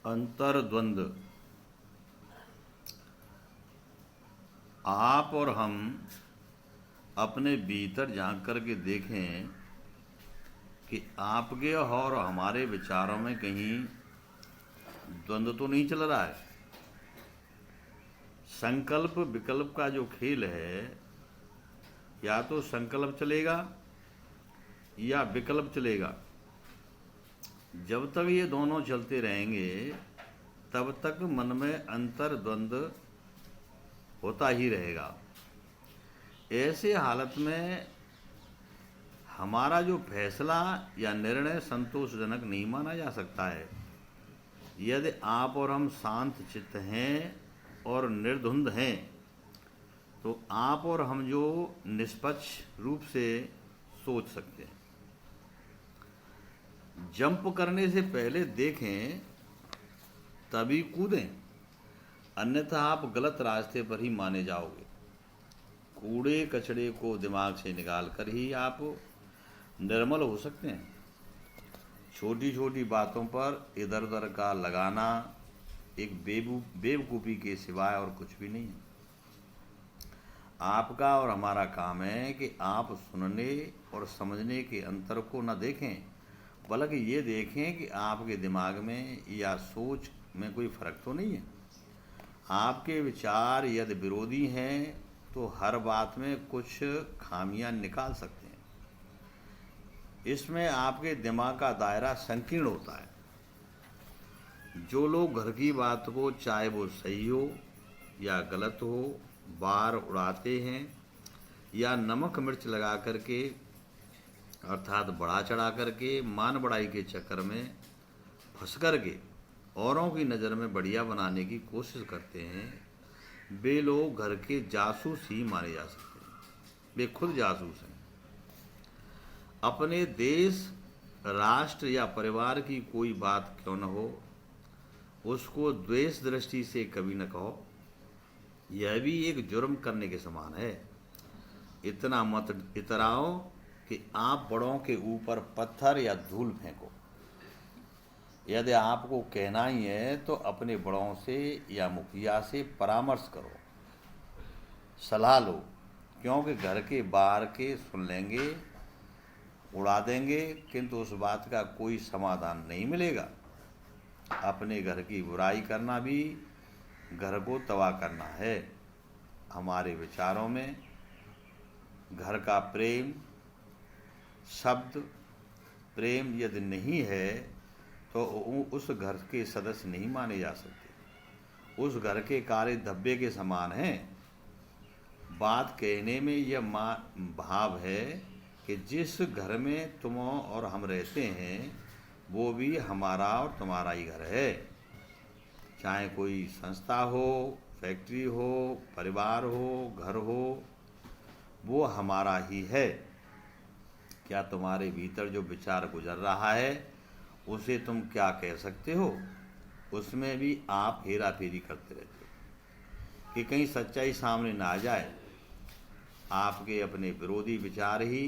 अंतर्द्वंद। आप और हम अपने भीतर झांक कर के देखें कि आपके और हमारे विचारों में कहीं द्वंद्व तो नहीं चल रहा है। संकल्प विकल्प का जो खेल है, या तो संकल्प चलेगा या विकल्प चलेगा। जब तक ये दोनों चलते रहेंगे तब तक मन में अंतर द्वंद्व होता ही रहेगा। ऐसे हालत में हमारा जो फैसला या निर्णय संतोषजनक नहीं माना जा सकता है। यदि आप और हम शांत चित्त हैं और निर्धुंध हैं तो आप और हम जो निष्पक्ष रूप से सोच सकते हैं। जंप करने से पहले देखें तभी कूदें, अन्यथा आप गलत रास्ते पर ही माने जाओगे। कूड़े कचड़े को दिमाग से निकाल कर ही आप निर्मल हो सकते हैं। छोटी छोटी बातों पर इधर उधर का लगाना एक बेवकूफ़ी के सिवाय और कुछ भी नहीं है। आपका और हमारा काम है कि आप सुनने और समझने के अंतर को न देखें, बल्कि ये देखें कि आपके दिमाग में या सोच में कोई फ़र्क तो नहीं है। आपके विचार यदि विरोधी हैं तो हर बात में कुछ खामियां निकाल सकते हैं। इसमें आपके दिमाग का दायरा संकीर्ण होता है। जो लोग घर की बात को, चाहे वो सही हो या गलत हो, बार उड़ाते हैं या नमक मिर्च लगा करके अर्थात बढ़ा चढ़ा करके मान बढ़ाई के चक्कर में फंस करके औरों की नज़र में बढ़िया बनाने की कोशिश करते हैं, वे लोग घर के जासूस ही माने जा सकते हैं। वे खुद जासूस हैं। अपने देश, राष्ट्र या परिवार की कोई बात क्यों न हो, उसको द्वेष दृष्टि से कभी न कहो। यह भी एक जुर्म करने के समान है। इतना मत इतराओ कि आप बड़ों के ऊपर पत्थर या धूल फेंको। यदि आपको कहना ही है तो अपने बड़ों से या मुखिया से परामर्श करो, सलाह लो, क्योंकि घर के बाहर के सुन लेंगे, उड़ा देंगे, किंतु उस बात का कोई समाधान नहीं मिलेगा। अपने घर की बुराई करना भी घर को तबाह करना है। हमारे विचारों में घर का प्रेम, शब्द प्रेम यदि नहीं है तो उस घर के सदस्य नहीं माने जा सकते। उस घर के कार्य धब्बे के समान हैं। बात कहने में यह भाव है कि जिस घर में तुम और हम रहते हैं वो भी हमारा और तुम्हारा ही घर है। चाहे कोई संस्था हो, फैक्ट्री हो, परिवार हो, घर हो, वो हमारा ही है। क्या तुम्हारे भीतर जो विचार गुजर रहा है उसे तुम क्या कह सकते हो? उसमें भी आप हेरा फेरी करते रहते हो कि कहीं सच्चाई सामने ना आ जाए। आपके अपने विरोधी विचार ही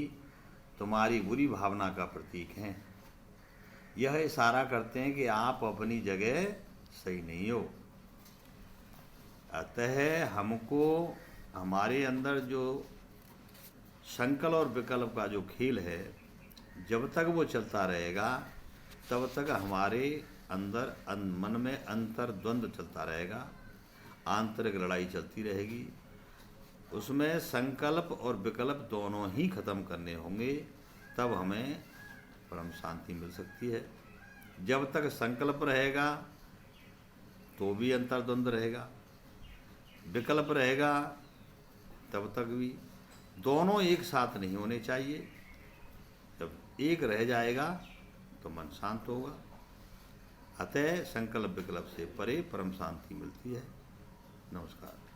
तुम्हारी बुरी भावना का प्रतीक हैं। यह इशारा करते हैं कि आप अपनी जगह सही नहीं हो। अतः हमको हमारे अंदर जो संकल्प और विकल्प का जो खेल है, जब तक वो चलता रहेगा तब तक हमारे अंदर मन में अंतर द्वंद्व चलता रहेगा, आंतरिक लड़ाई चलती रहेगी। उसमें संकल्प और विकल्प दोनों ही खत्म करने होंगे, तब हमें परम शांति मिल सकती है। जब तक संकल्प रहेगा तो भी अंतर द्वंद्व रहेगा, विकल्प रहेगा तब तक भी। दोनों एक साथ नहीं होने चाहिए। जब एक रह जाएगा तो मन शांत होगा। अतः संकल्प विकल्प से परे परम शांति मिलती है। नमस्कार।